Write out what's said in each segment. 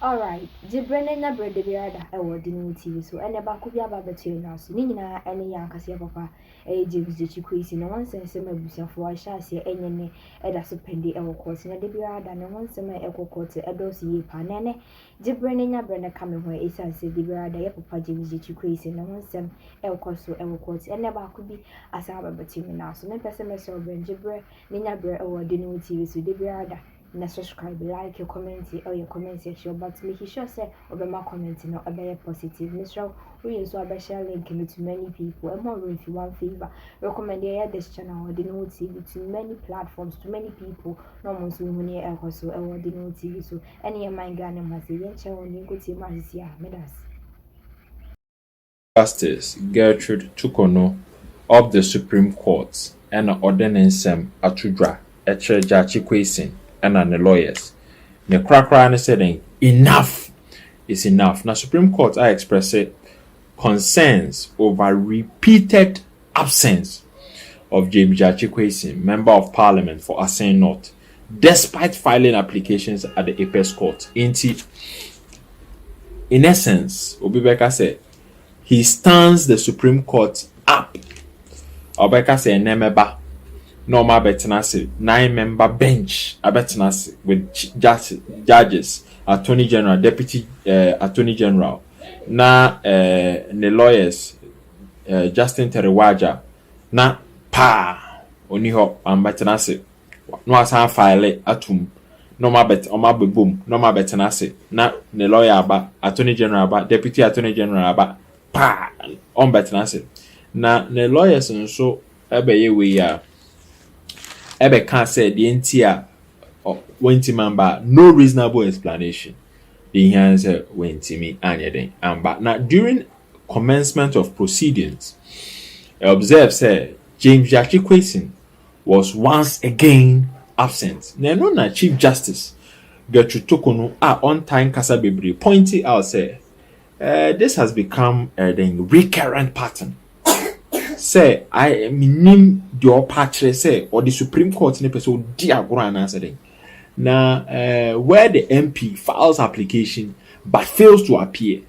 Alright, Jibrene na brede biada e wodi ni TV so ene ba ko bia ba betu na so ni nyina ene ya akase papa James Quayson no nonsense ma busiafo a sha ase enye ne e da so pende e wo court na de biada no nonsense e ko court e do so yi pa nene Jibrene nya brede ka me ho e san se de biada ye papa James Quayson no nonsense e wo so e wo court ene ba ko bi asa ba betu na so me pese me so brede Jibrene nya brede e wodi ni TV so de biada na subscribe, like, your comment, or your comment section. But make sure say my comment no very positive. Mr. We so I share link to many people. And more if you want favor, recommend this channel or the new TV to many platforms to many people. No more so many so or the new TV. So any of my Ghana must say channel you go to Marcia. Medas. Justice Gertrude Tukono of the Supreme Court and Odeneho Atudra James Quayson and the lawyers. The cracker said enough is enough. Now Supreme Court I express concerns over repeated absence of James Quayson, Member of Parliament for Assin North, despite filing applications at the Apex Court. In essence, Obibeka said he stands the Supreme Court up. Obeka say nemeba normal betenase 9-member bench abetenase with judges, Attorney General, Deputy Attorney General, na the lawyers Justin Teriwaja na pa Odeneho betenase no asan file atum normal bet beboom normal betenase na the lawyer aba Attorney General aba Deputy Attorney General aba pa on betenase na the lawyers nso ebeye we ya ebe can say the NTR wenti member no reasonable explanation the answer wenti me anything but now during commencement of proceedings observe say James Quayson was once again absent. Na Chief Justice Gertrude Tukono on time kasa bebre pointed out say this has become a recurrent pattern. Say I minim the patch say or the Supreme Court in person di agro and answer now where the MP files application but fails to appear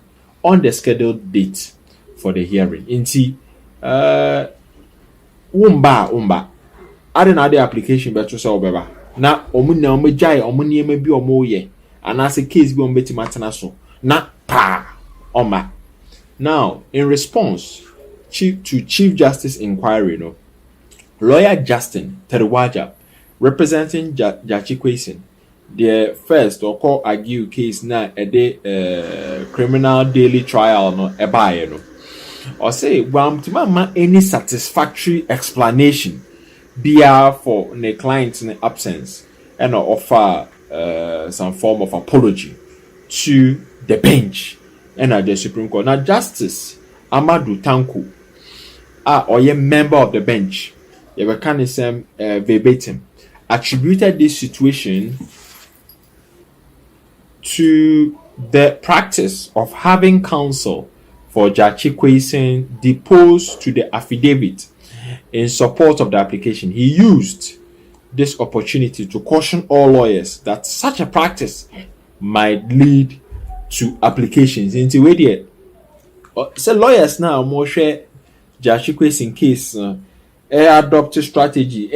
on the scheduled date for the hearing. Inti umba ade application beto say obeba na omuna omejai omuniema bi omoye anase case bi ombeti matena so na pa oma. Now in response to Chief Justice inquiry lawyer Justin Teriwaja representing James Quayson the first or call argue case na criminal daily trial no ebaye no or say mama any satisfactory explanation beer for the client's absence and offer some form of apology to the bench and at the Supreme Court. Now Justice Amadou Tanku or a member of the bench, the mechanism verbatim attributed this situation to the practice of having counsel for James Quayson deposed to the affidavit in support of the application. He used this opportunity to caution all lawyers that such a practice might lead to applications into where so lawyers now more share James Quayson case adopt a strategy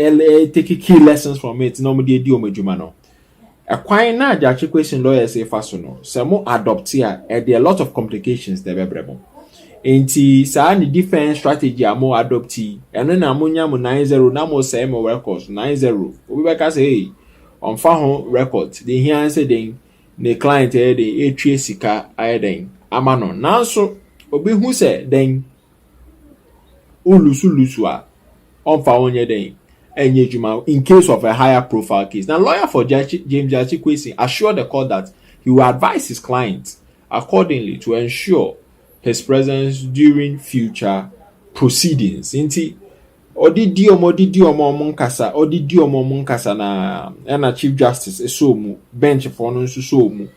take key lessons from it no me di omejuma no akwan na James Quayson lawyers say faso no so mo adopt here there a lot of complications there bebrebo enti sa ni defense strategy amo adoptee eno na amonya mo 90 na mo say mo records 90 obi be ka say hey on fa ho record the here say den the client dey etwe sika ayeden amano nanso obi hu say den ulusu a on fa onye den enye juma in case of a higher profile case. Now lawyer for James Quayson assured the court that he will advise his client accordingly to ensure his presence during future proceedings. Inti odidi omo munkasa na Chief Justice so mu bench for no so mu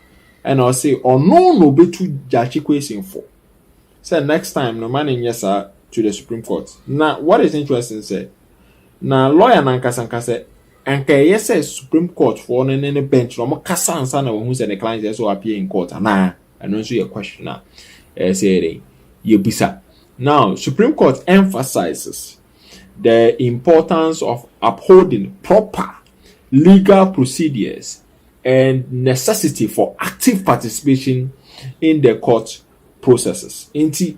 and I say no betu James Quayson for. Say next time no man yes to the Supreme Court. Now what is interesting say now lawyer nankasa and yes says Supreme Court for any bench no more kasa ansa na who say the client is so appear in court and also your question now say you bisa. Now Supreme Court emphasizes the importance of upholding proper legal procedures and necessity for active participation in the court processes. Inti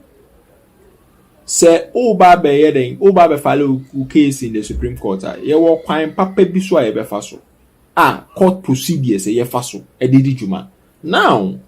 say oba be file case in the Supreme Court ye wo kwan papa bi so ye be fa so court procedures ye fa so edidi juma. Now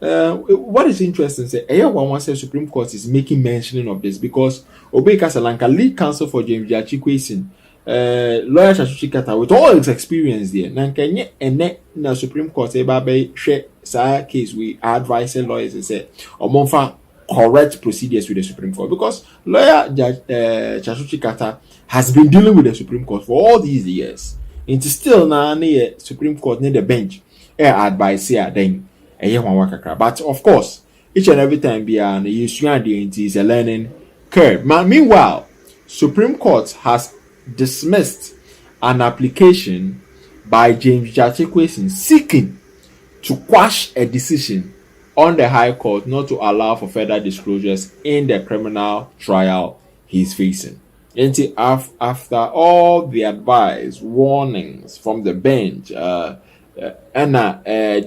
what is interesting say one say Supreme Court is making mentioning of this because Obey Kasalanka lead counsel for James Quayson lawyer Shashikata with all his experience there nankenye ene na Supreme Court e ba be hwe sa case we advise lawyers and say omonfa correct procedures with the Supreme Court because lawyer Shashikata has been dealing with the Supreme Court for all these years. It is still na Supreme Court near the bench advice here then but of course each and every time is a learning curve. Meanwhile, Supreme Court has dismissed an application by James Quayson seeking to quash a decision on the High Court not to allow for further disclosures in the criminal trial he's facing. After all the advice, warnings from the bench,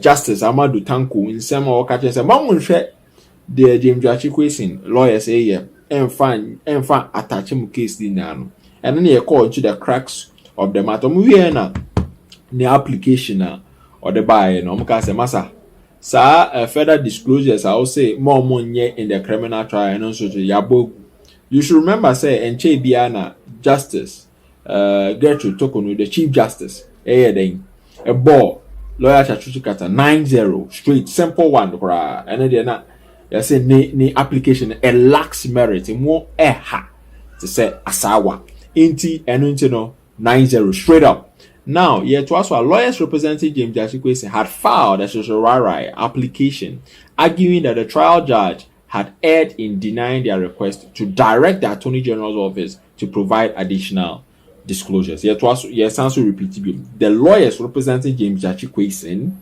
Justice Amadou Tanku in some or catches a moment the James Quayson lawyers say and attach him case dinano. And then he call to the cracks of the matter. The application or the buyer no masa. Sir, further disclosures I will say more money in the criminal trial and also to Yabo. You should remember say and Biana Justice Gertrude Tokonu, the Chief Justice, a ball lawyer Chachuchikata 9-0 straight simple one and then not you say ni application a lacks merit more to say asawa inti and no 9-0 straight up. Now, yet was our lawyers representing James Quayson had filed a certiorari application arguing that the trial judge had erred in denying their request to direct the Attorney General's office to provide additional disclosures. Yet was also repeated. The lawyers representing James Quayson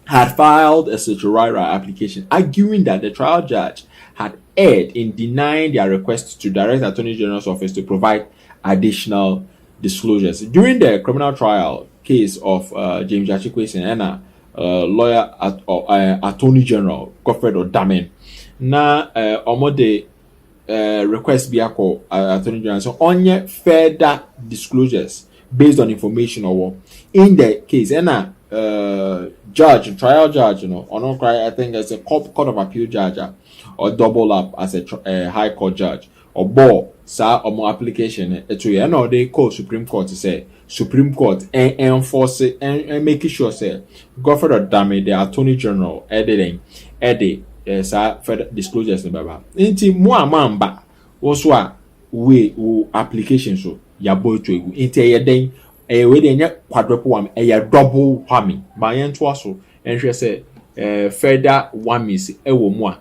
had filed a certiorari application arguing that the trial judge had erred in denying their request to direct the Attorney General's office to provide additional disclosures. During the criminal trial case of James Quayson and lawyer Attorney General Godfred Odamen, na omode request biako Attorney General so onye further disclosures based on information or in the case and trial judge, I think as a court of appeal judge or double up as a high court judge or ball sa or more application to they call Supreme Court to say Supreme Court and enforce it and making sure say Godfred Odamen the Attorney General editing further disclosures in baba inti mo amamba also a we application so ya boy to inti ye den we dey quadruple one double whammy ba yen to so enhwe say further whammies ewo mu a.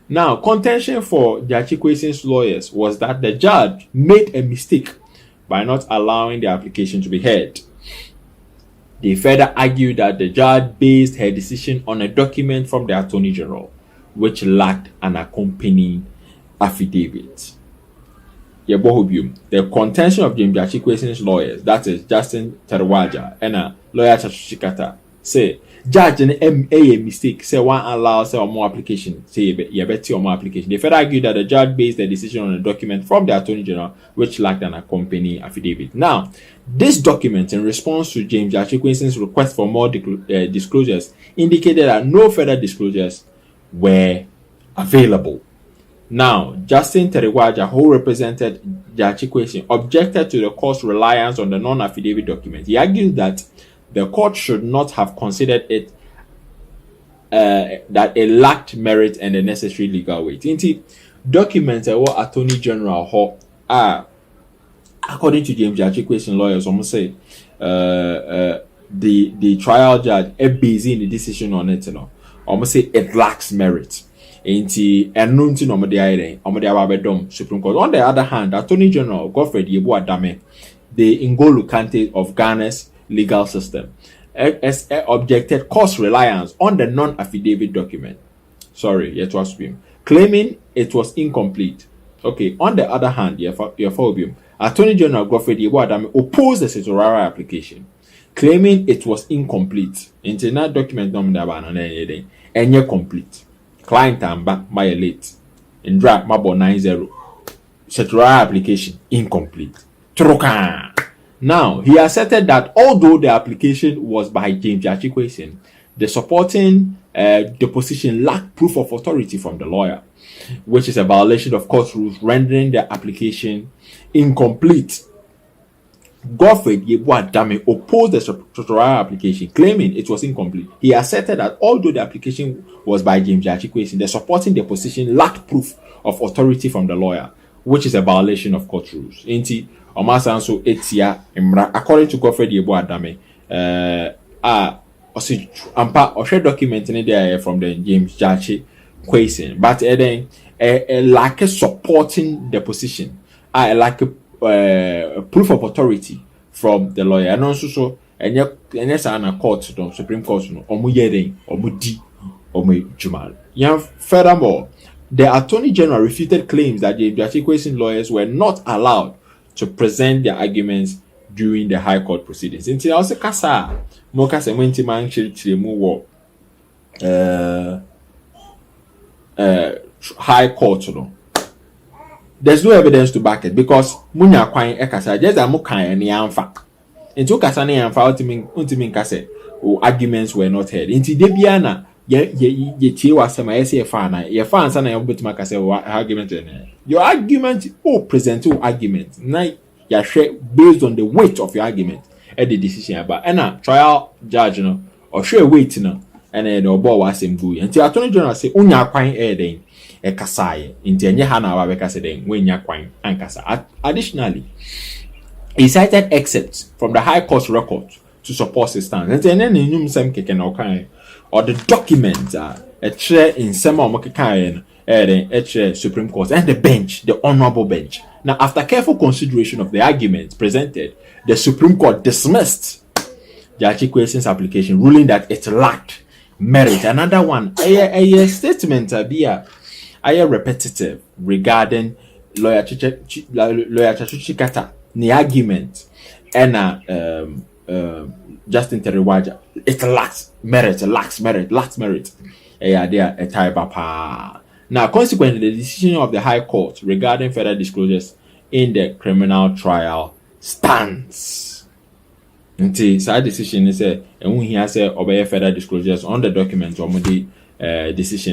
Now, contention for James Quayson's lawyers was that the judge made a mistake by not allowing the application to be heard. They further argued that the judge based her decision on a document from the Attorney General, which lacked an accompanying affidavit. The contention of James Quayson's lawyers, that is Justin Terwaja and lawyer Chachuchikata, say judge a mistake say one allows say more application say you better more application. They further argued that the judge based the decision on a document from the Attorney General which lacked an accompanying affidavit. Now, this document in response to James Quayson's request for more disclosures indicated that no further disclosures were available. Now, Justin Terwaja, who represented James Quayson, objected to the court's reliance on the non-affidavit document. He argued that the court should not have considered it that it lacked merit and the necessary legal weight. Indeed, documents what Attorney General according to James Quayson lawyers, almost say the trial judge busy in the decision on it, almost say it lacks merit. Supreme Court. On the other hand, Attorney General Godfred Adame the Ngolo Kante of Ghana's legal system, objected cost reliance on the non-affidavit document. Sorry, yet was him, claiming it was incomplete. Okay, on the other hand, Attorney General Godfrey Adame opposed the certiorari application, claiming it was incomplete. Internet document nominated and complete. Client amba my late. In draft mabo 90. Certiorari application incomplete. Troka. Now, he asserted that although the application was by James Quayson, the supporting deposition lacked proof of authority from the lawyer, which is a violation of court rules, rendering the application incomplete. Godfrey Adame opposed the certiorari application, claiming it was incomplete. He asserted that although the application was by James Quayson, the supporting deposition lacked proof of authority from the lawyer, which is a violation of court rules. Omasanso etia imra, according to Godfrey Adame, ampa or share document in there from the James Quayson, but then like a supporting the position, like a proof of authority from the lawyer, and also so and yes, an court to Supreme Court no omuyeden omudi omujumal. Furthermore, the Attorney General refuted claims that the James Quayson lawyers were not allowed to present their arguments during the High Court proceedings. Until I was a kasa, moka se mwenti man chiri mu wo High Court no. There's no evidence to back it because munya kwan ekasa just that mukan ni amfa. Into kasa ni amfa ultimin kase arguments were not heard. Into debiana ye tie wasema ye fa na ye fa ansa na ye betima kase argument your argument present your argument na ya share based on the weight of your argument at the decision about and trial judge no or share weight no and the obo wasem go until Attorney General say unya kwan den e kasaye nti enye ha na wa kase den wenya kwan ankasa. Additionally, he cited excerpts from the High Court record to support his stance. And then in some keke na okan or the documents a chair in some omokan a Supreme Court and the bench, the honorable bench. Now, after careful consideration of the arguments presented, the Supreme Court dismissed James Quayson's application, ruling that it lacked merit. Another one, a statement a repetitive regarding lawyer Chichikata, the argument and Justin Teriwaja. It lacks merit. A type of now, consequently, the decision of the High Court regarding further disclosures in the criminal trial stands. Until such decision is and when he has obey further disclosures on the documents or the decision.